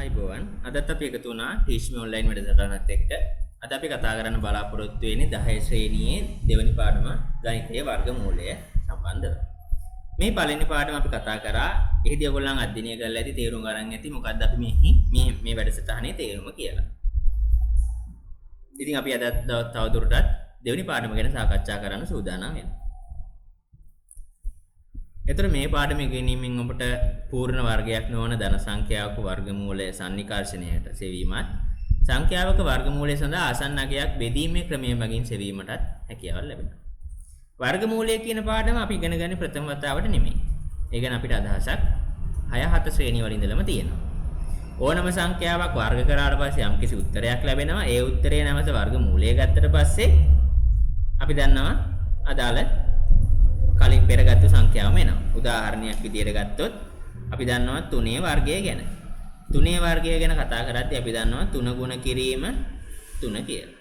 ආයිබෝවන් අදත් අපි එකතු වුණා ටීච් මේ ඔන්ලයින් වැඩසටහනත් එක්ක. අද අපි කතා කරන්න බලාපොරොත්තු වෙන්නේ 10 ශ්‍රේණියේ දෙවෙනි පාඩම ගණිතයේ වර්ගමූලය සම්බන්ධව. මේ පළවෙනි පාඩම අපි කතා කරා. එහිදී ඔයගොල්ලන් අධ්‍යයනය කරලා ඇති තේරුම් ගන්න ඇති මොකක්ද අපි මේ වැඩසටහනේ තේරුම කියලා. ඉතින් අපි අද තවදුරටත් දෙවෙනි පාඩම ගැන සාකච්ඡා කරන්න සූදානම් වෙනවා. එතකොට මේ පාඩම ඉගෙනීමෙන් ඔබට පූර්ණ වර්ගයක් නොවන ධන සංඛ්‍යාවක වර්ගමූලය සන්නිකර්ෂණයට සෙවීමත් සංඛ්‍යාවක වර්ගමූලය සඳහා ආසන්න අගයක් බෙදීමේ ක්‍රමය මගින් සෙවීමටත් හැකියාවක් ලැබෙනවා. වර්ගමූලය කියන පාඩම අපි ඉගෙන ගන්නේ ප්‍රථම වතාවට නෙමෙයි. ඒ ගැන අපිට අදහසක් 6-7 ශ්‍රේණිය වල ඉඳලම තියෙනවා. ඕනම සංඛ්‍යාවක් වර්ග කරාට පස්සේ යම්කිසි උත්තරයක් ලැබෙනවා. ඒ උත්තරේ නැවත වර්ගමූලය ගත්තට පස්සේ අපි දන්නවා අදාළ කලින් පෙරගත්තු සංඛ්‍යාවම එනවා. උදාහරණයක් විදියට ගත්තොත් අපි දන්නවා 3 වර්ගය ගැන. 3 වර්ගය ගැන කතා කරද්දී අපි දන්නවා 3 ගුණ කිරීම 3 කියලා.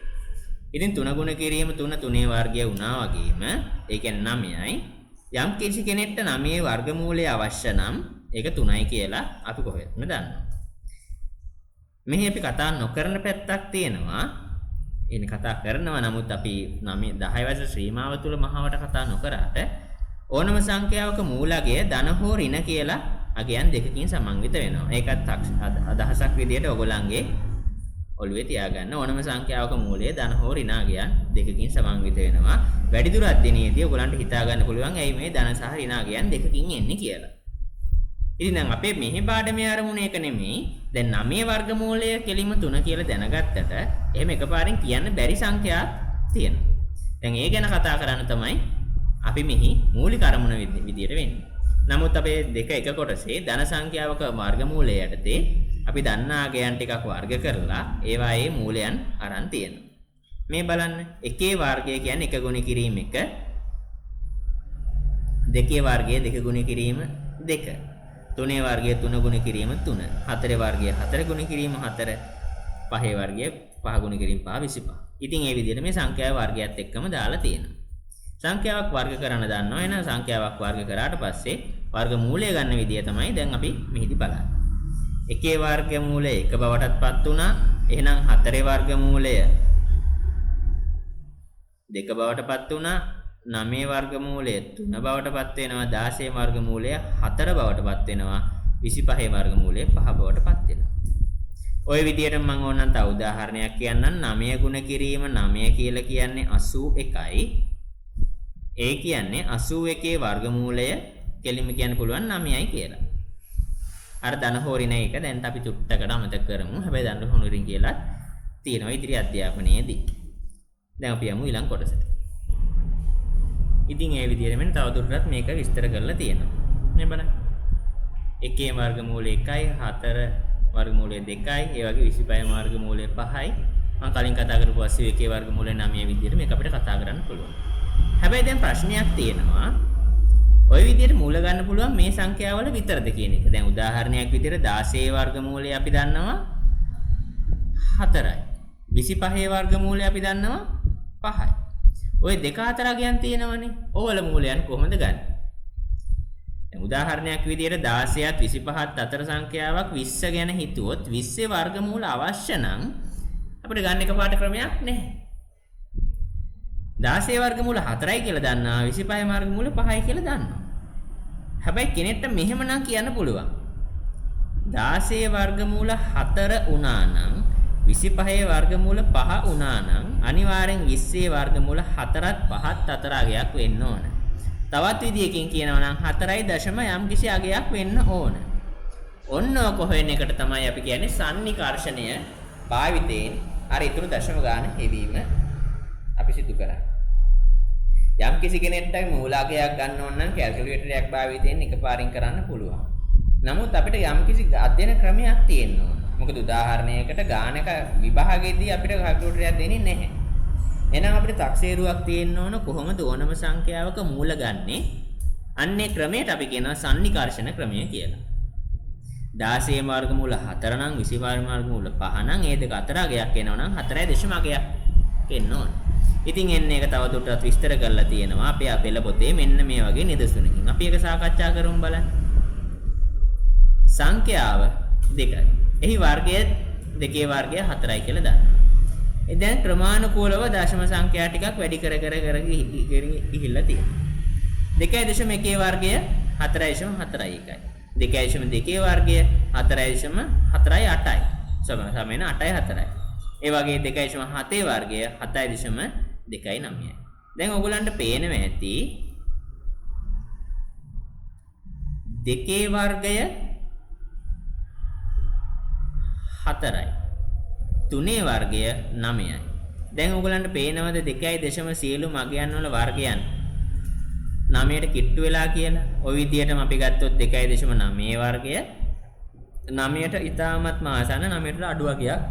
ඉතින් 3 ගුණ කිරීම 3 වර්ගය වුණා වගේම ඒ කියන්නේ 9යි. යම් කිසි කෙනෙක්ට 9 වර්ගමූලය අවශ්‍ය නම් ඒක 3යි කියලා අපි කොහෙත්ම දන්නවා. මෙහි අපි කතා නොකරන පැත්තක් තියෙනවා. එන්නේ කතා කරනවා නමුත් අපි 9 10 වර්ෂ ශ්‍රීමාව තුල මහවට කතා නොකරාට ඕනම සංඛ්‍යාවක මූලගය ධන හෝ ඍණ කියලා අගයන් දෙකකින් සමන්විත වෙනවා. ඒකත් අදහසක් විදියට ඔයගොල්ලන්ගේ ඔළුවේ තියාගන්න. ඕනම සංඛ්‍යාවක මූලය ධන හෝ ඍණ අගයන් දෙකකින් සමන්විත වෙනවා. වැඩිදුර අධ්‍යයනයේදී ඔයගොල්ලන්ට හිතා ගන්න පුළුවන් ඇයි මේ ධන සහ ඍණ අගයන් දෙකකින් එන්නේ කියලා. ඉතින් දැන් අපේ මෙහි පාඩමේ ආරමුණ ඒක නෙමෙයි. දැන් 9 වර්ගමූලය කෙලිම 3 කියලා දැනගත්තට එහෙම එකපාරින් කියන්න බැරි සංඛ්‍යා තියෙනවා. දැන් ඒ ගැන කතා කරන්න තමයි අපි මෙහි මූලික අරමුණ විදියට වෙන්නේ. නමුත් අපේ දෙක එක කොටසේ ධන සංඛ්‍යාවක වර්ගමූලය යටතේ අපි දන්නා අගයන් ටිකක් වර්ග කරලා ඒවායේ මූලයන් අරන් තියෙනවා. මේ බලන්න එකේ වර්ගය කියන්නේ 1 ගුණ කිරීම 1, දෙකේ වර්ගය 2 ගුණ කිරීම 2, තුනේ වර්ගය 3 ගුණ කිරීම 3, හතරේ වර්ගය 4 ගුණ කිරීම 4, පහේ වර්ගය 5 ගුණ කිරීම 5 25. ඉතින් මේ විදිහට මේ සංඛ්‍යාව වර්ගයත් එක්කම දාලා තියෙනවා. සංඛ්‍යාවක් වර්ග කරන්න දන්නවා. එහෙනම් සංඛ්‍යාවක් වර්ග කරාට පස්සේ වර්ගමූලය ගන්න විදිය තමයි දැන් අපි මෙහිදී බලන්නේ. එකේ වර්ගමූලය 1 බවටත්පත් වුණා. එහෙනම් හතරේ වර්ගමූලය 2 බවටපත් වුණා. 9 වර්ගමූලය 3 බවටපත් වෙනවා. 16 වර්ගමූලය 4 බවටපත් වෙනවා. 25 වර්ගමූලය 5 බවටපත් වෙනවා. ওই විදියට මම ඕනනම් තව උදාහරණයක් කියන්නම්. 9 ගුණ කිරීම 9 කියලා කියන්නේ 81යි. ඒ කියන්නේ 81 වර්ගමූලය කෙලින්ම කියන්න පුළුවන් 9යි කියලා. අර ධන හෝරින එක දැන් අපි චුට්ටකට අමතක කරමු. හැබැයි ධන හෝරින් කියලා තියෙනවා ඉදිරි අධ්‍යාපනයේදී. දැන් අපි යමු ඊළඟ කොටසට. ඉතින් ඒ විදිහට මෙන්න තවදුරටත් මේක විස්තර කරලා තියෙනවා. මේ බලන්න. 1 වර්ගමූලය 1යි, 4 වර්ගමූලය 2යි, ඒ වගේ 25 වර්ගමූලය 5යි. මම කලින් කතා කරපු 81 වර්ගමූලය 9 විදිහට මේක අපිට කතා කරන්න පුළුවන්. හැබැයි දැන් ප්‍රශ්නයක් තියෙනවා. ওই විදිහට මූල ගන්න පුළුවන් මේ සංඛ්‍යාවල විතරද කියන එක. දැන් උදාහරණයක් විදිහට 16 වර්ගමූලය අපි දන්නවා 4යි. 25 වර්ගමූලය අපි දන්නවා 5යි. ওই දෙක අතර ගියන් තියෙනවනේ. ඕවල මූලයන් කොහොමද ගන්න? දැන් උදාහරණයක් විදිහට 16ත් 25ත් අතර සංඛ්‍යාවක් 20 ගැන හිතුවොත් 20 වර්ගමූල අවශ්‍ය නම් අපිට ගන්න එකපාරට ක්‍රමයක් නැහැ. 16 වර්ගමූල 4යි කියලා දන්නවා 25 වර්ගමූල 5යි කියලා දන්නවා. හැබැයි කෙනෙක්ට මෙහෙම නම් කියන්න පුළුවන්. 16 වර්ගමූල 4 වුණා නම් 25 වර්ගමූල 5 වුණා නම් අනිවාර්යෙන් 20 වර්ගමූල 4ත් 5ත් අතර අගයක් වෙන්න ඕන. තවත් විදියකින් කියනවා නම් 4යි දශම යම් කිසි අගයක් වෙන්න ඕන. ඔන්න කොහෙන් එකට තමයි අපි කියන්නේ සන්නිකර්ෂණය භාවිතයෙන් අර ඊතුරු දශම ගාන හෙවීම අපි සිදු කරන්නේ. යම් කිසි කෙනෙක්ට මූලාගයක් ගන්න ඕන නම් කැල්කියුලේටරයක් භාවිතයෙන් එකපාරින් කරන්න පුළුවන්. නමුත් අපිට යම් කිසි අධ්‍යයන ක්‍රමයක් තියෙන්න ඕන. මොකද උදාහරණයකට ගානක විභාගයේදී අපිට කැල්කියුලේටරයක් දෙන්නේ නැහැ. එහෙනම් අපිට තක්සේරුවක් තියෙන්න ඕන කොහොමද ඕනම සංඛ්‍යාවක මූල ගන්නෙ? අන්නේ ක්‍රමයට අපි කියනවා සන්නිකර්ෂණ ක්‍රමය කියලා. 16 වර්ගමූල 4 නම් 20 වර්ගමූල 5 නම් ඒ දෙක අතර අගයක් එනවා නම් 4.0 අගයක් එන්න ඕන. ඉතින් එන්නේ ඒක තව දුරටත් විස්තර කරලා තියෙනවා අපේ අපෙල පොතේ මෙන්න මේ වගේ නිදසුනකින්. අපි ඒක සාකච්ඡා කරමු බලන්න. සංඛ්‍යාව දෙකයි. එහි වර්ගය දෙකේ වර්ගය 4යි කියලා දාන්න. දැන් ක්‍රමානුකූලව දශම සංඛ්‍යා ටිකක් වැඩි කර ගිහිල්ලා තියෙනවා. 2.1 වර්ගය 4.41යි. 2.2 වර්ගය 4.48යි. සමන 8යි 4යි. ඒ වගේ 2.7 වර්ගය 7.29යි. දැන් ඔයගලන්ට පේනවා ඇති දෙකේ වර්ගය 4යි. තුනේ වර්ගය 9යි. දැන් ඔයගලන්ට පේනවද 2.0 සියලු මගයන් වල වර්ගයන් 9ට කිට්ටු වෙලා කියලා? ওই විදිහටම අපි ගත්තොත් 2.9 වර්ගය 9ට ඉතාමත්ම ආසන්න 9ට අඩු වර්ගයක්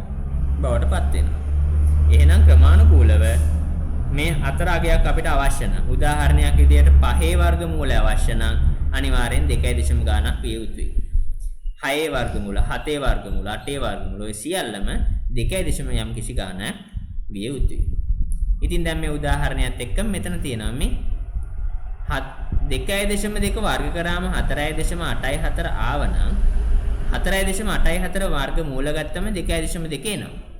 බවට පත් වෙනවා. එහෙනම් ක්‍රමානුකූලව මේ හතර අගයක් අපිට අවශ්‍ය නම් උදාහරණයක් විදිහට 5 වර්ගමූලය අවශ්‍ය නම් අනිවාර්යෙන් 2.0 ගාණක් විය යුතුයි. 6 වර්ගමූල, 7 වර්ගමූල, 8 වර්ගමූල ඔය සියල්ලම 2.0 යම් කිසි ගාණක් විය යුතුයි. ඉතින් දැන් මේ උදාහරණයත් එක්ක මෙතන තියෙනවා මේ 2.2 වර්ග කරාම 4.84 ආවනම් 4.84 වර්ගමූල ගත්තම 2.2 එනවා.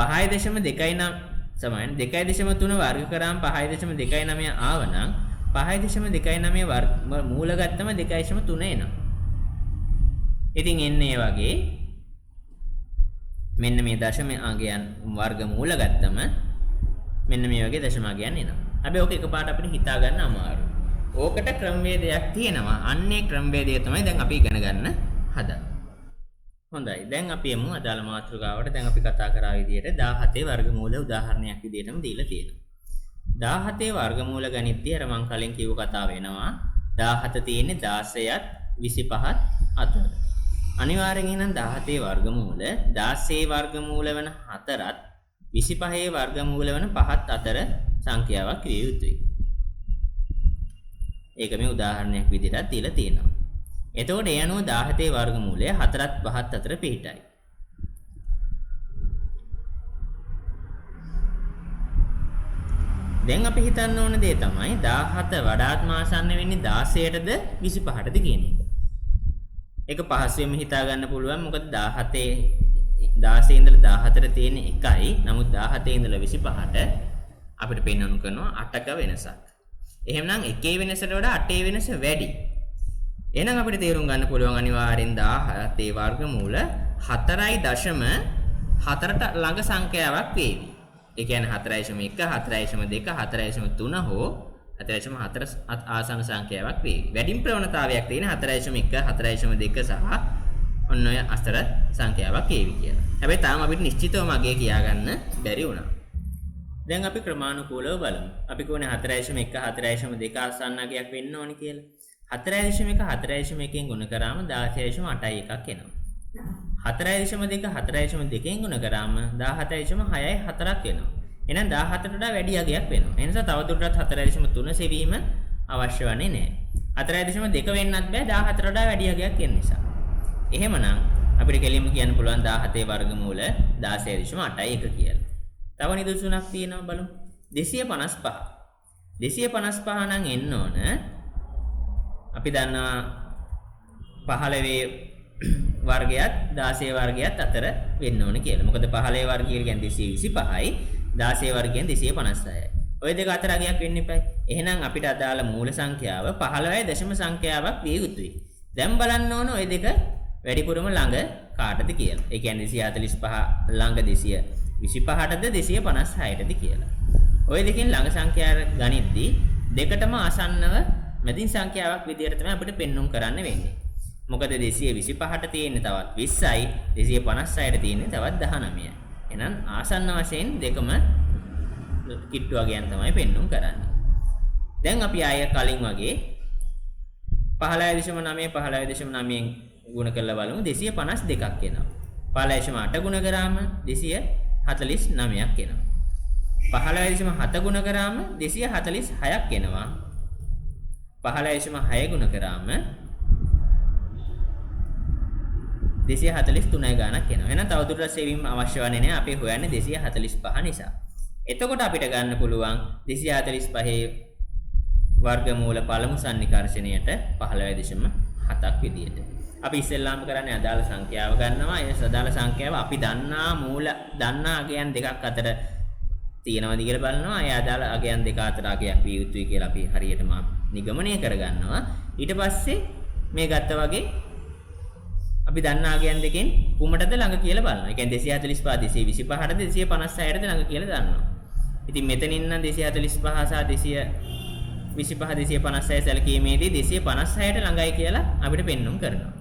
5.29 සමාන 2.3 වර්ග කරාම 5.29 ආවනම් 5.29 මූල ගත්තම 2.3 එනවා. ඉතින් එන්නේ වගේ මෙන්න මේ දශම අගයන් වර්ග මූල ගත්තම මෙන්න මේ වගේ දශම අගයන් එනවා. හැබැයි ඕක එකපාරට අපිට හිතා ගන්න අමාරුයි. ඕකට ක්‍රමවේදයක් තියෙනවා. අන්නේ ක්‍රමවේදය තමයි දැන් අපි ඉගෙන ගන්න හදන්නේ. හොඳයි. දැන් අපි යමු අදාළ මාතෘකාවට. දැන් අපි කතා කරා විදිහට 17 වර්ගමූල උදාහරණයක් විදිහටම දීලා තියෙනවා. 17 වර්ගමූල ගණිතය අර මං කලින් කියව කතාව වෙනවා. 17 තියෙන්නේ 16ත් 25ත් අතර. අනිවාර්යෙන් එහෙනම් 17 වර්ගමූල 16 වර්ගමූල වෙන 4ත් 25 වර්ගමූල වෙන 5ත් අතර සංඛ්‍යාවක් විය යුතුයි. ඒක මේ උදාහරණයක් විදිහට දීලා තියෙනවා. එතකොට ඒ අනුව 17 වර්ගමූලය 4ත් 5ත් අතර පිහිටයි. දැන් අපි හිතන්න ඕන දේ තමයි 17 වඩාත්ම ආසන්න වෙන්නේ 16ටද 25ටද කියන එක. ඒක පහසුවෙන්ම හිතා ගන්න පුළුවන්. මොකද 16 ඉඳලා 14 තියෙන එකයි. නමුත් 17 ඉඳලා 25ට අපිට පෙන්වනු කරනවා 8ක වෙනසක්. එහෙමනම් 1 වෙනසට වඩා 8 වෙනස වැඩි. එහෙනම් අපිට තේරුම් ගන්න පුළුවන් අනිවාර්යෙන් 17 වර්ගමූල 4.4ට ළඟ සංඛ්‍යාවක් වේවි. ඒ කියන්නේ 4.1, 4.2, 4.3 හෝ 4.4 ආසන්න සංඛ්‍යාවක් වේවි. වැඩිම ප්‍රවණතාවයක් තියෙන 4.1, 4.2 සහ ඔන්න ඔය අතර සංඛ්‍යාවක් වේවි කියලා. හැබැයි තාම අපිට නිශ්චිතවම අගය කියාගන්න බැරි වුණා. දැන් අපි ක්‍රමානුකූලව බලමු. අපි කියන්නේ 4.1, 4.2 ආසන්න අගයක් වෙන්න ඕනි කියලා. 4.1 4.1 ගුණ කරාම 16.81 එනවා. 4.2 4.2 ගුණ කරාම 17.64ක් එනවා. එහෙනම් 17ට වඩා වැඩි අගයක් වෙනවා. ඒ නිසා තවදුරටත් 4.3 සෙවීම අවශ්‍ය වන්නේ නැහැ. 4.2 වෙන්නත් බෑ 17ට වඩා වැඩි අගයක් එන නිසා. එහෙමනම් අපිට කෙලින්ම කියන්න පුළුවන් 17 වර්ගමූල 16.81 කියලා. තව නිදසුනක් තියෙනවා බලමු. 255. 255 නම් එන්න ඕන අපි දන්නවා 15 වර්ගයත් 16 වර්ගයත් අතර වෙන්න ඕනේ කියලා. මොකද 15 වර්ගය කියන්නේ 225යි 16 වර්ගය කියන්නේ 256යි. ওই දෙක අතර අගයක් වෙන්න එපායි. එහෙනම් අපිට අදාළ මූල සංඛ්‍යාව 15යි දශම සංඛ්‍යාවක් විය යුතුයි. දැන් බලන්න ඕන ওই දෙක වැඩිපුරම ළඟ කාටද කියලා. ඒ කියන්නේ 245 ළඟ 225ටද 256ටද කියලා. ওই දෙකෙන් ළඟ සංඛ්‍යා ගනිද්දී දෙකටම ආසන්නව මැදින් සංඛ්‍යාවක් විදියට තමයි අපිට පෙන්වුම් කරන්න වෙන්නේ. මොකද 225ට තියෙන්නේ තවත් 20යි 256ට තියෙන්නේ තවත් 19යි. එහෙනම් ආසන්න වශයෙන් දෙකම කිට්ටු වගේයන් තමයි පෙන්වුම් කරන්නේ. දැන් අපි ආය කලින් වගේ 15.9 15.9න් ගුණ කරලා බලමු 252ක් එනවා. 15.8 ගුණ කරාම 249ක් එනවා. 15.7 ගුණ කරාම 246ක් එනවා. 15.6 ගුණ කරාම 243 ගාණක් එනවා. එහෙනම් තවදුරටත් සෙවීම අවශ්‍ය වන්නේ නැහැ. අපි හොයන්නේ 245 නිසා. එතකොට අපිට ගන්න පුළුවන් 245 වර්ගමූල පළමු සන්නිකර්ෂණයට 15.7ක් විදියට. අපි ඉස්සෙල්ලාම කරන්නේ අදාළ සංඛ්‍යාව ගන්නවා. ඒ අදාළ සංඛ්‍යාව අපි දන්නා අගයන් දෙකක් අතර තියෙනවද කියලා බලනවා. ඒ අදාළ අගයන් දෙක අතර අගයක් විය යුතුයි කියලා අපි හරියටම නිගමනය කරගන්නවා. ඊට පස්සේ මේ ගත්තා වගේ අපි දන්නා අගයන් දෙකෙන් කුමටද ළඟ කියලා බලනවා. ඒ කියන්නේ 245 225ටද 256ටද ළඟ කියලා දන්නවා. ඉතින් මෙතනින් නම් 245 සහ 225 256 සැලකීමේදී 256ට ළඟයි කියලා අපිට පෙන්වුම් කරනවා.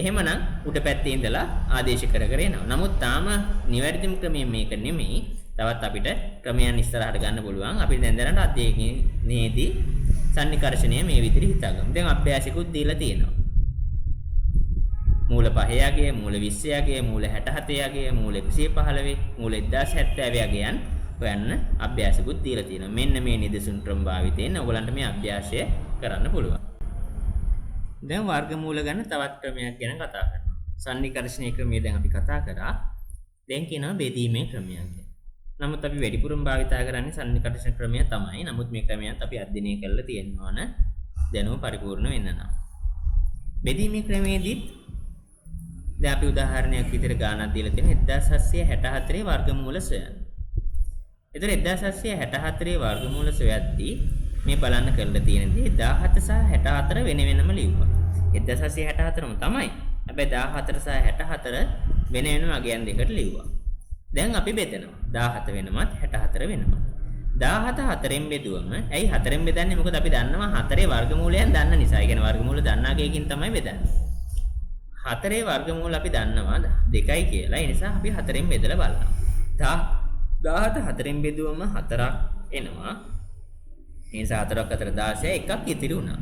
එහෙමනම් උඩ පැත්තේ ඉඳලා ආදේශ කර එනවා. නමුත් තාම නිවැරදිම ක්‍රමය මේක නෙමෙයි. තවත් අපිට ක්‍රමයන් ඉස්සරහට ගන්න පුළුවන්. අපි දැන් දැනට අධ්‍යයනයේදී සන්නිකර්ෂණය මේ විදිහට හිතාගමු. දැන් අභ්‍යාසිකුත් දීලා තියෙනවා. මූල 5 යගේ, මූල 20 යගේ, මූල 67 යගේ, මූල 115, මූල 1070 යගයන් හොයන්න අභ්‍යාසිකුත් දීලා තියෙනවා. මෙන්න මේ නිදසුන් ක්‍රම භාවිතයෙන් ඔයගලන්ට මේ අභ්‍යාසය කරන්න පුළුවන්. දැන් වර්ගමූල ගන්න තවත් ක්‍රමයක් ගැන කතා කරනවා. සන්නිකර්ෂණීය ක්‍රමය දැන් අපි කතා කරා. දැන් කියනවා බෙදීමේ ක්‍රමයක් ගැන. නමුත් අපි වැඩිපුරම භාවිතා කරන්නේ සන්නිකර්ෂණ ක්‍රමය තමයි. නමුත් මේ ක්‍රමයත් අපි අධ්‍යයනය කරලා තියෙනවා න දැනුම පරිපූර්ණ වෙන්න නම්. බෙදීමේ ක්‍රමයේදීත් දැන් අපි උදාහරණයක් විදිහට ගානක් දීලා තියෙනවා 1764 වර්ගමූල සොයන්න. එතන 1764 වර්ගමූල සොයද්දී මේ බලන්න කරලා තියෙන දේ 17 සහ 64 වෙන වෙනම ලියුවා. 1764ම තමයි. හැබැයි 14 සහ 64 වෙන වෙනම අගයන් දෙකට ලියුවා. දැන් අපි බෙදනවා. 17 වෙනමත් 64 වෙනමත්. 17 4ෙන් බෙදුවම ඇයි 4ෙන් බෙදන්නේ? මොකද අපි දන්නවා 4 වර්ගමූලයන් දන්න නිසා. ඒ කියන්නේ වර්ගමූල දන්නා කයකින් තමයි බෙදන්නේ. 4 වර්ගමූල අපි දන්නවා 2යි කියලා. ඒ නිසා අපි 4ෙන් බෙදලා බලනවා. 17 4ෙන් බෙදුවම 4ක් එනවා. ඒ නිසා 4ක් අතර 16 එකක් ඉතිරි වුණා.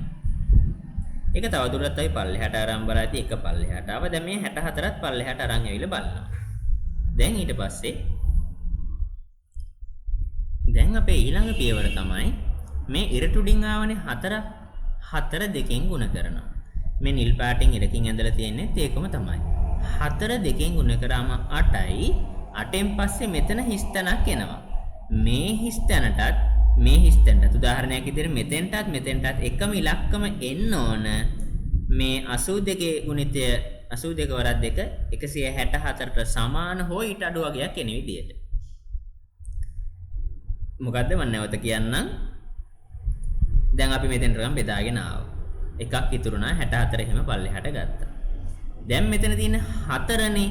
ඒක තවදුරටත් අපි පල්ලෙහාට අරන් බලද්දී එක පල්ලෙහාට ආව. දැන් මේ 64ත් පල්ලෙහාට අරන් ඇවිල්ලා බලනවා. දැන් ඊට පස්සේ දැන් අපේ ඊළඟ පියවර තමයි මේ ඉරටුඩින් ආවනේ 4 2කින් ගුණ කරනවා. මේ නිල් පාටින් ඉරකින් ඇඳලා තියෙන්නේ ඒකම තමයි. 4 2කින් ගුණ කරාම 8යි. 8න් පස්සේ මෙතන හිස්තැනක් එනවා. මේ හිස්තැනටත් උදාහරණයක් විදිහට මෙතෙන්ටත් එකම ඉලක්කම එන්න ඕන. මේ 82 ගුණිතය 82 වරක් 2 164ට සමාන හෝ ඊට අඩු වගේක් එන විදිහට. මොකද්ද මම නැවත කියන්නම්. දැන් අපි මෙතෙන්ට ගම් බෙදාගෙන ආවා. එකක් ඉතුරුනා 64 එහෙම පල්ලෙහාට ගත්තා. දැන් මෙතන තියෙන 4නේ.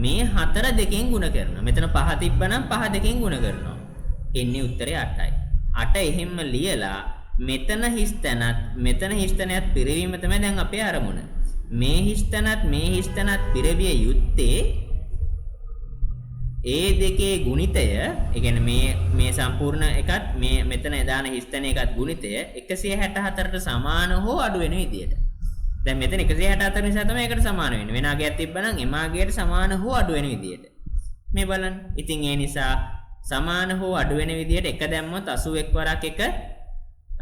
මේ 4 2කින් ගුණ කරනවා. මෙතන 5 තිබ්බනම් 5 2කින් ගුණ කරනවා. එන්නේ උත්තරේ 8යි. 8 එහෙම්ම ලියලා මෙතන හිස්තැනත් පිරවීම තමයි දැන් අපේ අරමුණ. මේ හිස්තැනත් පිරවිය යුත්තේ ඒ දෙකේ ගුණිතය. ඒ කියන්නේ මේ සම්පූර්ණ එකත් මේ මෙතන දාන හිස්තැන එකත් ගුණිතය 164ට සමාන හෝ අඩු වෙන විදියට. දැන් මෙතන 164 නිසා තමයි ඒකට සමාන වෙන්නේ. වෙන අගයක් තිබ්බනම් එම අගයට සමාන හෝ අඩු වෙන විදියට. මේ බලන්න. ඉතින් ඒ නිසා සමාන හෝ අඩු වෙන විදියට එක දැම්මොත් 81 වරක් 1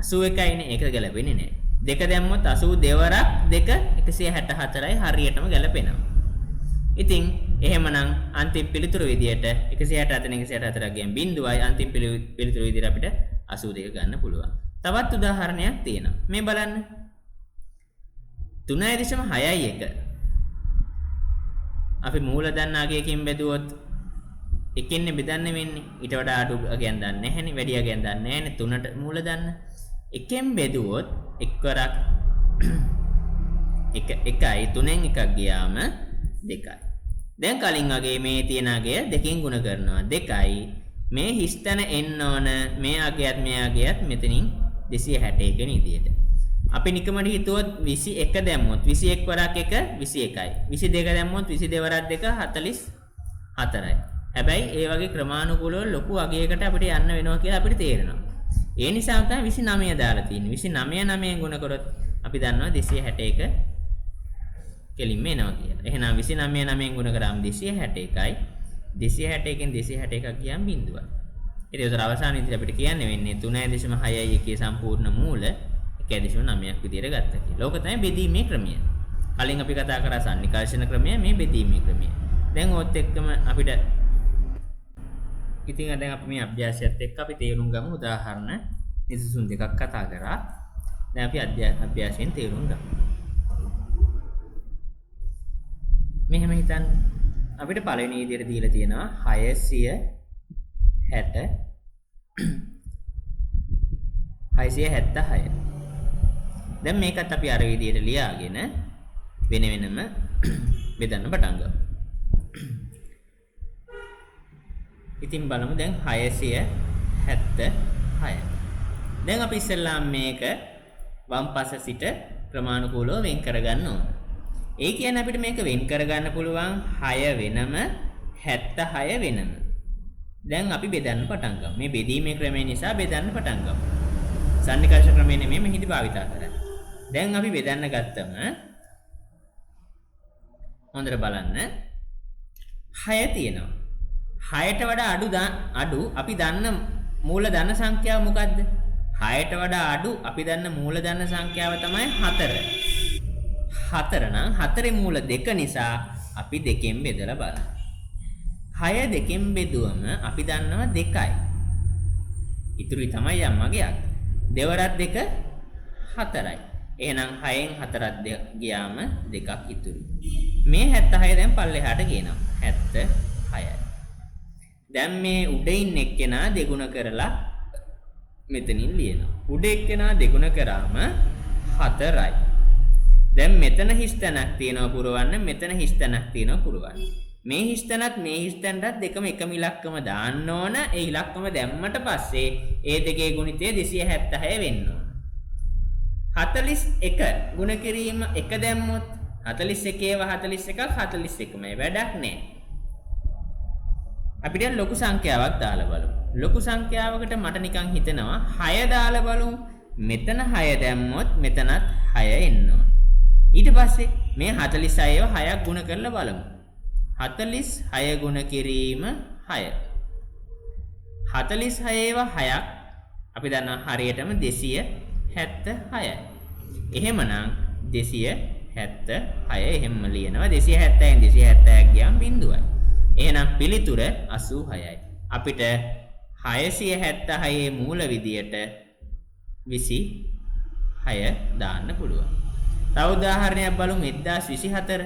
81යිනේ. ඒක ගැලපෙන්නේ නැහැ. දෙක දැම්මොත් 82 වරක් 2 164යි හරියටම ගැලපෙනවා. ඉතින් එහෙමනම් අන්තිම පිළිතුරු විදියට 164 ගෙන් බිඳුවයි අන්තිම පිළිතුරු විදියට අපිට 82 ගන්න පුළුවන්. තවත් උදාහරණයක් තියෙනවා. මේ බලන්න. 3.6යි 1. අපි මූල දන්න අගයකින් බෙදුවොත් එකකින් බෙදන්න වෙන්නේ. ඊට වඩා අඩු අගයන් දන්නේ නැහැනේ. වැඩි අගයන් දන්නේ නැහැනේ. 3ට මූල දන්න. එකෙන් බෙදුවොත් එක්වරක් 1යි 3න් එකක් ගියාම 2යි. දැන් කලින් අගේ මේ තියෙන අගය දෙකෙන් ගුණ කරනවා 2යි. මේ හිස්තැන එන්න ඕන මේ අගයත් මෙතනින් 261 වෙන විදියට. අපි නිකමඩ හිතුවොත් 21 දැම්මොත් 21 වරක් 1 21යි. 22 දැම්මොත් 22 වරක් 2 44යි. හැබැයි ඒ වගේ ක්‍රමානුකූලව ලොකු අගයකට අපිට යන්න වෙනවා කියලා අපිට තේරෙනවා. ඒ නිසා තමයි 29 දාලා තියෙන්නේ. 29 9ෙන් ගුණ කරොත් අපි දන්නවා 261 කෙලින්ම එනවා කියලා. එහෙනම් 29 9ෙන් ගුණ කරාම 261යි. 261කින් 261ක් ගියාම බිඳුවයි. ඊට උතර අවසාන විදිහට අපිට කියන්න වෙන්නේ 3.6යි එකේ සම්පූර්ණ මූල 1.9ක් විදිහට ගත්තා කියලා. ලෝක තමයි බෙදීමේ ක්‍රමය. කලින් අපි කතා කරා සන්නිකර්ෂණ ක්‍රමය, මේ බෙදීමේ ක්‍රමය. දැන් ඕත් එක්කම අපිට ඉතින් දැන් අපි මේ අභ්‍යාසයත් එක්ක අපි තේරුම් ගමු උදාහරණ නිදසුන් දෙකක් කතා කරා. දැන් අපි අභ්‍යාසයෙන් තේරුම් ගමු. හිතන්න. අපිට පළවෙනි විදිහට දීලා තියෙනවා 676. දැන් මේකත් අපි අර විදිහට ලියාගෙන වෙන වෙනම බෙදන්න පටන් ගමු. ඉතින් බලමු දැන් 676. දැන් අපි ඉස්සෙල්ලාම මේක වම් පස සිට ක්‍රමානුකූලව වෙන් කරගන්න ඕන. ඒ කියන්නේ අපිට මේක වෙන් කරගන්න පුළුවන් 6 වෙනම 76 වෙනම. දැන් අපි බෙදන්න පටන් ගමු. මේ බෙදීමේ ක්‍රමය නිසා බෙදන්න පටන් ගමු. සන්නිකර්ෂ ක්‍රමය නෙමෙයි මෙහිදී භාවිතා කරන්නේ. දැන් අපි බෙදන්න ගත්තම හොඳට බලන්න 6 තියෙනවා. 6ට වඩා අඩු අපි දන්න මූල ධන සංඛ්‍යාව මොකද්ද? 6ට වඩා අඩු අපි දන්න මූල ධන සංඛ්‍යාව තමයි 4. 4 නම් 4 මූල 2 නිසා අපි 2කින් බෙදලා බලමු. 6 2කින් බෙදුවම අපි දන්නවා 2යි. ඉතුරුයි තමයි යම්මගේ අග. දෙවරක් 2 4යි. එහෙනම් 6න් 4ක් ගියාම 2ක් ඉතුරුයි. මේ 76 දැන් පල්ලෙහාට ගේනවා. 76යි. දැන් මේ උඩින් එක්කෙනා දෙගුණ කරලා මෙතනින් ලියනවා. උඩ එක්කෙනා දෙගුණ කරාම 4යි. දැන් මෙතන හිස් තැනක් තියෙනවා පුරවන්න, මෙතන හිස් තැනක් තියෙනවා පුරවන්න. මේ හිස් තැනත් මේ හිස් තැනටත් දෙකම එකම ඉලක්කම දාන්න ඕන. ඒ ඉලක්කම දැම්මට පස්සේ ඒ දෙකේ ගුණිතය 276 වෙන්න ඕන. 41 ගුණ කිරීම 1 දැම්මොත් 41 ඒව 41ක් 41මයි වැඩක් නෑ. අපිට ලොකු සංඛ්‍යාවක් දාලා බලමු. ලොකු සංඛ්‍යාවකට මට නිකන් හිතෙනවා 6 දාලා බලමු. මෙතන 6 දැම්මොත් මෙතනත් 6 එන්න ඕන. ඊට පස්සේ මේ 46ව 6ක් ගුණ කරලා බලමු. 46 ගුණ කිරීම 6. 46 ඒව 6ක් අපි දන්නවා හරියටම 276යි. එහෙමනම් 276 එහෙම ලියනවා. 270න් 276ක් ගියාම බිඳුවයි. එහෙනම් පිළිතුර 86යි. අපිට 676 මූල විදියට 26 දාන්න පුළුවන්. තව උදාහරණයක් බලමු 1024.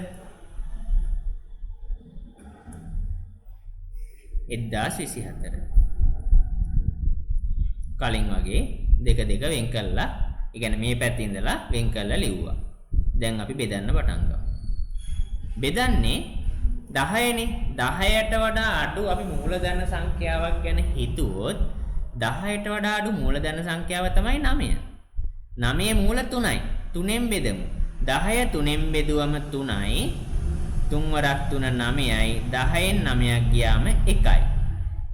1024. කලින් වගේ දෙක වෙන් කළා. ඒ කියන්නේ මේ පැත්තේ ඉඳලා වෙන් කළා ලිව්වා. දැන් අපි බෙදන්න පටන් ගමු. බෙදන්නේ 10නේ. 10ට වඩා අඩු අපි මූලධන සංඛ්‍යාවක් ගැන හිතුවොත් 10ට වඩා අඩු මූලධන සංඛ්‍යාව තමයි 9. 9 මූල 3යි. 3ෙන් බෙදමු. 10 3ෙන් බෙදුවම 3යි. 3 වරක් 3 9යි. 10න් 9ක් ගියාම 1යි.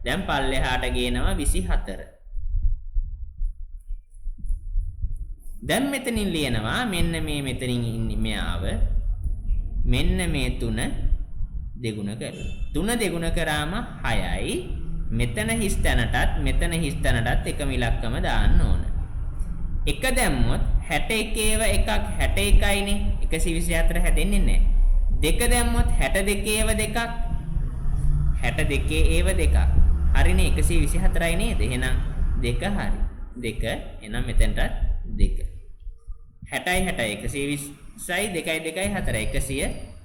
දැන් පල්ලෙහාට ගේනවා 24. දැන් මෙතනින් ලියනවා මෙන්න මේ මෙතනින් ඉන්නේ මෙයාව. මෙන්න මේ 3 දෙගුණ කරලා. 3 දෙගුණ කරාම 6යි. මෙතන හිස් තැනටත් මෙතන හිස් තැනටත් එකම ඉලක්කම දාන්න ඕන. 1 දැම්මොත් 61 ඒව එකක් 61යිනේ. 124 හැදෙන්නේ නැහැ. 2 දැම්මොත් 62 ඒව දෙකක් 62 ඒව දෙකක්. හරිනේ 124යි නේද? එහෙනම් 2 හරි. 2 එහෙනම් මෙතනට 2. 60යි 120යි 2යි 4යි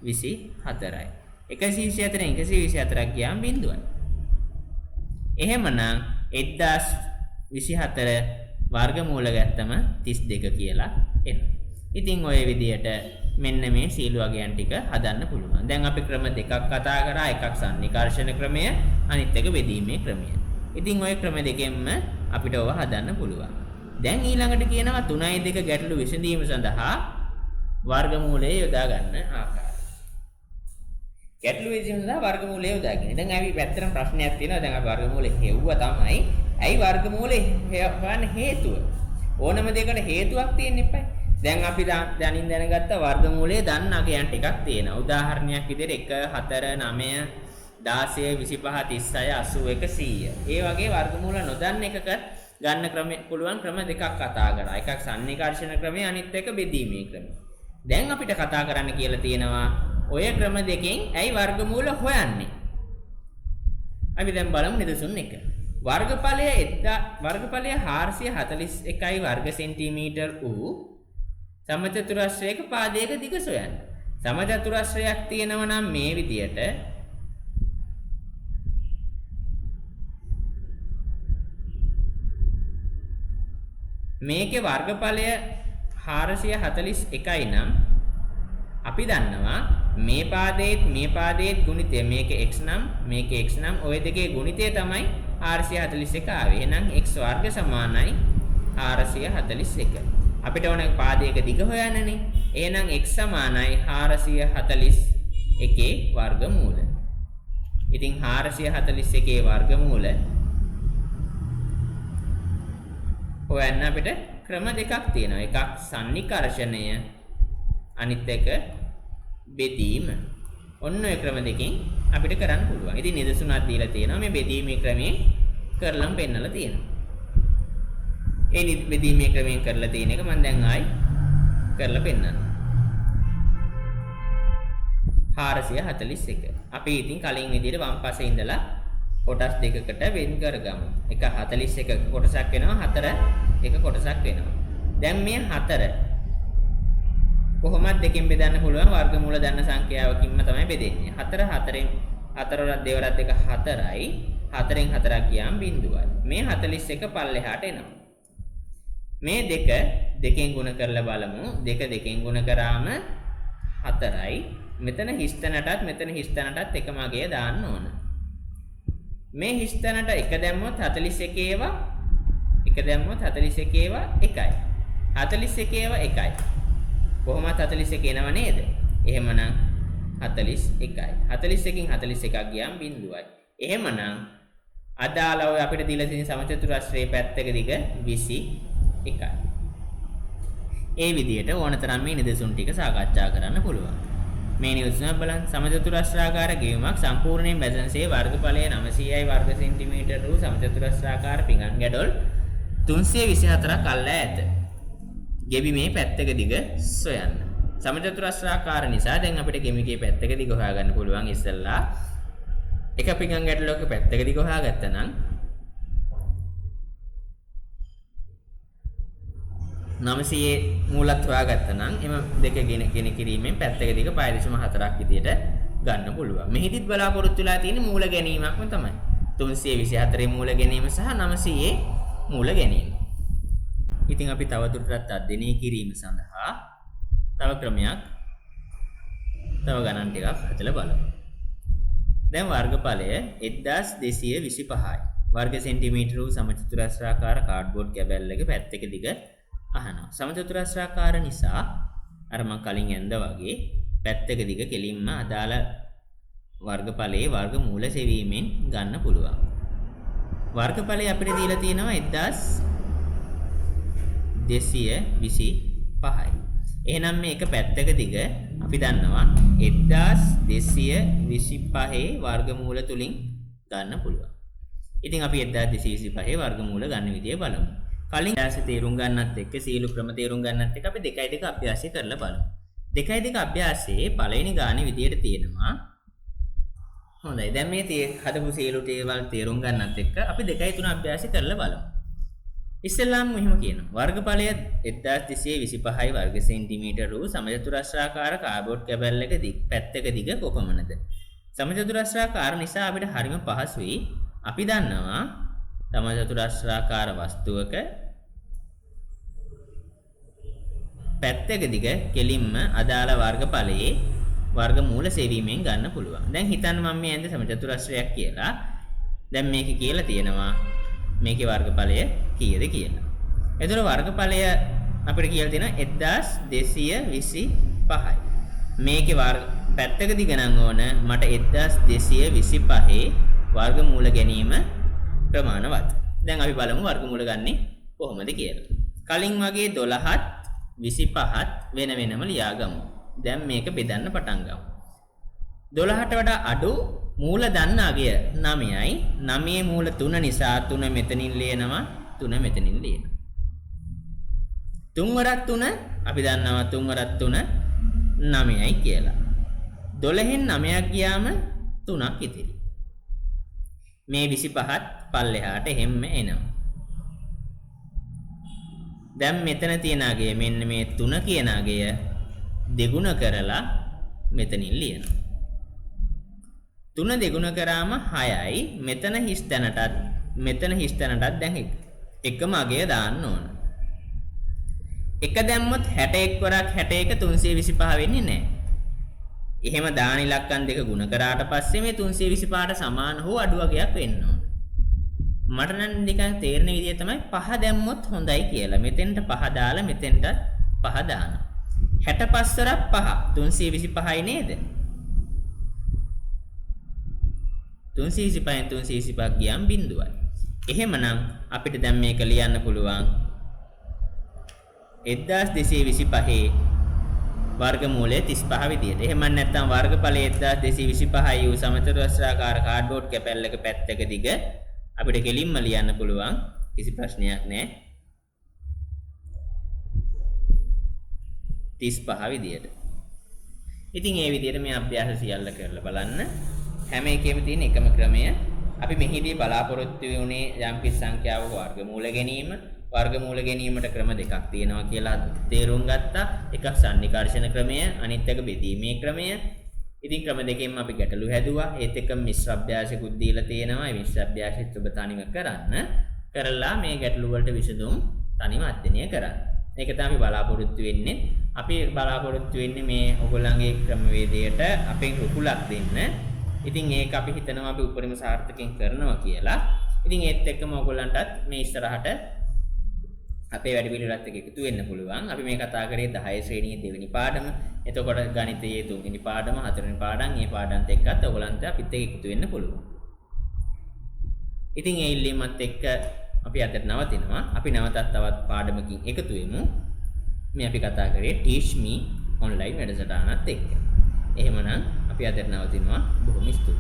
124යි. 124න් 124ක් ගියාම බිඳුවයි. එහෙමනම් 1024 වර්ගමූල ගත්තම 32 කියලා එනවා. ඉතින් ඔය විදිහට මෙන්න මේ සීල වගයන් ටික හදන්න පුළුවන්. දැන් අපි ක්‍රම දෙකක් කතා කරා. එකක් සන්නිකර්ෂණ ක්‍රමය, අනිත් එක බෙදීමේ ක්‍රමය. ඉතින් ওই ක්‍රම දෙකෙන්ම අපිට ඔව හදන්න පුළුවන්. දැන් ඊළඟට කියනවා 3යි 2 ගැටළු විසඳීම සඳහා වර්ගමූලය යොදා ගන්න ආකාරය. ගැටළු විසඳීම සඳහා වර්ගමූලය යොදා ගන්න. දැන් අපි පැත්තට ප්‍රශ්නයක් තියෙනවා. දැන් අපි වර්ගමූලය හෙව්වා තමයි. ඇයි වර්ගමූලය හොයන්න හේතුව? ඕනම දෙයකට හේතුවක් තියෙන්න එපා. දැන් අපි දැනින් දැනගත්ත වර්ගමූලයේ දන්න අගයන් ටිකක් තියෙනවා. උදාහරණයක් විදිහට 1 4 9 16 25 36 81 100. ඒ වගේ වර්ගමූල නොදන්න එකක ගන්න පුළුවන් ක්‍රම දෙකක් කතා කරා. එකක් සන්නිකර්ෂණ ක්‍රමය, අනිත් එක බෙදීමේ ක්‍රමය. දැන් අපිට කතා කරන්න කියලා තියෙනවා ඔය ක්‍රම දෙකෙන් ඇයි වර්ගමූල හොයන්නේ? අපි දැන් බලමු නිදසුන් එක. වර්ගඵලය 441යි වර්ග සෙන්ටිමීටර් වූ සමචතුරස්‍රයක පාදයක දිග සොයන්න. සමචතුරස්‍රයක් තියෙනවා නම් මේ විදියට මේකේ වර්ගඵලය 441යි නම් අපි දන්නවා මේ පාදයේත් ගුණිතය මේකේ x නම් මේකේ x නම් ওই දෙකේ ගුණිතය තමයි 441 ආවේ. එහෙනම් x වර්ග සමානයි 441. අපිට ඕන පාදයක දිග හොයන්නනේ. එහෙනම් x සමානයි 441 වර්ගමූල. ඉතින් 441 වර්ගමූල හොයන්න අපිට ක්‍රම දෙකක් තියෙනවා. එකක් සන්නිකර්ෂණය, අනිත් එක බෙදීම. ඔන්න ඔය ක්‍රම දෙකෙන් අපිට කරන්න පුළුවන්. ඉතින් නිදසුනක් දීලා තියෙනවා. මේ බෙදීමේ ක්‍රමයේ කරලම් පෙන්නලා තියෙනවා. ඒ බෙදීමේ ක්‍රමයෙන් කරලා තියෙන එක මම දැන් ආයි කරලා පෙන්නන්නම්. 441. අපි ඉතින් කලින් විදිහට වම් පස්සේ ඉඳලා කොටස් දෙකකට වෙන් කරගමු. එක 41 කොටසක් වෙනවා, 4 එක කොටසක් වෙනවා. දැන් මේ 4 කොහොමද දෙකෙන් බෙදන්න පුළුවන්? වර්ගමූල දන්න සංඛ්‍යාවකින්ම තමයි බෙදෙන්නේ. 4 4න් 4 වරක් දෙවරක් දෙක 4යි. 4න් 4ක් ගියාම බිඳුවයි. මේ 41 පල්ලෙහාට එනවා. මේ දෙකෙන් ගුණ කරලා බලමු. දෙකෙන් ගුණ කරාම 4යි. මෙතන හිස්තැනටත් මෙතන හිස්තැනටත් එකම අගය දාන්න ඕන. මේ හිස්තැනට 1 දැම්මොත් 41 ඒවා 1 දැම්මොත් 41 ඒවා 1යි. 41 ඒවා 1යි. කොහොමද 41 එනව නේද? එහෙමනම් 41යි. 41කින් 41ක් ගියාම බිඳුවයි. එහෙමනම් අදාළව අපිට දීලා තියෙන සමචතුරස්‍රයේ පැත්තක දිග 21යි. ඒ විදිහට ඕනතරම් මේ නිදසුන් ටික සාකච්ඡා කරන්න පුළුවන්. මේ නිදසුන බලන්න සමචතුරස්‍රාකාර ගෙවීමක් සම්පූර්ණයෙන් බැසන්සේ වර්ගඵලය 900යි වර්ග සෙන්ටිමීටර වූ සමචතුරස්‍රාකාර පිඟන් ගැඩොල් 324ක් අල්ලා ඇත. ගෙවීමේ පැත්තක දිග සොයන්න. සමචතුරස්‍රාකාර නිසා දැන් අපිට ගෙවීමේ පැත්තක දිග හොයාගන්න පුළුවන්. ඉස්සෙල්ලා එක පිඟන් ගැටලුවක පැත්තක දිග හොයාගත්තා නම් 900 මූලත් හොයාගත්තා නම් එම දෙක ගෙන කිරීමෙන් පැත්තක දිග 5.4ක් විදියට ගන්න පුළුවන්. මෙහිදීත් බලාපොරොත්තු වෙලා තියෙන මූල ගැනීමක්ම තමයි. 324 මූල ගැනීම සහ 900 මූල ගැනීම. ඉතින් අපි තවදුරටත් අධ්‍යයනය කිරීම සඳහා තව ක්‍රමයක් තව ගණන් ටිකක් හදලා බලමු. දැන් වර්ගඵලය 1225යි. වර්ග සෙන්ටිමීටර වූ සමචතුරස්‍රාකාර කාඩ්බෝඩ් කැබැල්ලක පැත්තක දිග අහනවා. සමචතුරස්‍රාකාර නිසා අර මම කලින් ඇඳ වගේ පැත්තක දිග කෙලින්ම අදාළ වර්ගඵලයේ වර්ගමූල සෙවීමෙන් ගන්න පුළුවන්. වර්ගඵලය අපිට දීලා තියෙනවා 1225යි. එහෙනම් මේක පැත්තක දිග අපි දන්නවා 1225 වර්ගමූල තුලින් ගන්න පුළුවන්. ඉතින් අපි 1225 වර්ගමූල ගන්න විදිය බලමු. කලින් ඊට තේරුම් ගන්නත් එක්ක සීළු ක්‍රම තේරුම් ගන්නත් එක්ක අපි 2 අභ්‍යාසය කරලා බලමු. 2 අභ්‍යාසයේ පළවෙනි ගානේ විදියට තියෙනවා. හොඳයි. දැන් මේ හදපු සීළු තේවල් තේරුම් ගන්නත් එක්ක අපි 2 අභ්‍යාසය කරලා බලමු. ඉස්සෙල්ලාම මෙහෙම කියනවා. වර්ගඵලය 1225යි වර්ග සෙන්ටිමීටර වූ සමචතුරස්‍රාකාර කාඩ්බෝඩ් කැබැල්ලක පැත්තක දිග කොපමණද? සමචතුරස්‍රාකාර නිසා අපිට හරිම පහසුයි. අපි දන්නවා සමචතුරස්‍රාකාර වස්තුවක පැත්තක දිග කෙලින්ම අදාළ වර්ගඵලයේ වර්ගමූල සෙවීමෙන් ගන්න පුළුවන්. දැන් හිතන්න මම මේ ඇඳ සමචතුරස්‍රයක් කියලා. දැන් මේකේ කියලා තියෙනවා මේකේ වර්ගඵලය කීයද කියලා. එතකොට වර්ගඵලය අපිට කියලා තියෙනවා 1225යි. මේකේ පැත්තක දිග නම් ඕන මට 1225 වර්ගමූල ගැනීම ප්‍රමාණවත්. දැන් අපි බලමු වර්ගමූල ගන්නේ කොහොමද කියලා. කලින් වගේ 12ත් 25ත් වෙන වෙනම ලියාගමු. දැන් මේක බෙදන්න පටන් ගමු. 12ට වඩා අඩු මූල දන්න අගය 9යි. 9 මූල 3 නිසා 3 මෙතනින් ලියනවා 3 මෙතනින් ලියනවා. 3 වරක් 3 අපි දන්නවා 3 වරක් 3 9යි කියලා. 12න් 9ක් ගියාම 3ක් ඉතිරි. මේ 25ත් පල්ලෙහාට හැම එනවා. දැන් මෙතන තියෙන අගය මෙන්න මේ 3 කියන අගය දෙගුණ කරලා මෙතනින් ලියනවා. 3 දෙගුණ කරාම 6යි. මෙතන හිස් තැනටත් දැන් එකම අගය දාන්න ඕන. එක දැම්මොත් 61 වරක් 61 325 වෙන්නේ නැහැ. එහෙම දාන ඉලක්කම් දෙක ගුණ කරාට පස්සේ මේ 325ට සමාන හෝ අඩු වගයක් වෙන්න ඕන. මට නම් නිකන් තේරෙන විදිය තමයි 5 දැම්මොත් හොඳයි කියලා. මෙතෙන්ට 5 දාලා මෙතෙන්ට 5 දානවා. 65 වරක් 5 325යි නේද? 325න් 325 ගියම් බිඳුවයි. එහෙමනම් අපිට දැන් මේක ලියන්න පුළුවන් 1225 වර්ගමූලය 35 විදියට. එහෙම නැත්නම් වර්ගඵලය 1225යි වූ සමචතුරස්‍රාකාර කාඩ්බෝඩ් කැපැල්ලක පැත්තක දිග අපිට කෙලින්ම ලියන්න පුළුවන්. කිසි ප්‍රශ්නයක් නැහැ. 35 විදියට. ඉතින් මේ විදියට මේ අභ්‍යාස සියල්ල කරලා බලන්න. හැම එකෙම තියෙන එකම ක්‍රමය. අපි මෙහිදී බලාපොරොත්තු වුණේ යම්කිසි සංඛ්‍යාවක වර්ගමූල ගැනීමට ක්‍රම දෙකක් තියෙනවා කියලා තේරුම් ගත්තා. එකක් සන්නිකර්ෂණ ක්‍රමය, අනිත් එක බෙදීමේ ක්‍රමය. ඉතින් ක්‍රම දෙකෙන්ම අපි ගැටලු හැදුවා. ඒත් එක්ක මිශ්‍ර අභ්‍යාසකුත් දීලා තියෙනවා. මේ මිශ්‍ර අභ්‍යාසෙත් ඔබ තනිව කරලා මේ ගැටලු වලට විසඳුම් තනිව අධ්‍යයනය කරන්න. ඒක තමයි බලාපොරොත්තු වෙන්නේ. අපි බලාපොරොත්තු වෙන්නේ මේ ඔයගොල්ලන්ගේ ක්‍රමවේදයට අපෙන් රුකුලක් දෙන්න. ඉතින් ඒක අපි හිතනවා අපි උපරිම සාර්ථකයෙන් කරනවා කියලා. ඉතින් ඒත් එක්කම ඔයගොල්ලන්ටත් මේ ඉස්සරහට අපේ වැඩි පිළිවෙලත් එක්ක එකතු වෙන්න පුළුවන්. අපි මේ කතා කරේ 10 ශ්‍රේණියේ දෙවෙනි පාඩම. එතකොට ගණිතයේ තුන්වෙනි පාඩම, හතරවෙනි පාඩම්, මේ පාඩම්ත් එක්කත් ඔයගොල්ලන්ට අපිත් එක්ක එකතු වෙන්න පුළුවන්. ඉතින් ඒ ඉල්ලීමත් එක්ක අපි අදට නවතිනවා. අපි නැවතත් තවත් පාඩමකින් එකතු වෙමු. මේ අපි කතා කරේ Teach Me online වැඩසටහනත් එක්ක. එහෙමනම් අපි අදට නවතිනවා. බොහොම ස්තුතියි.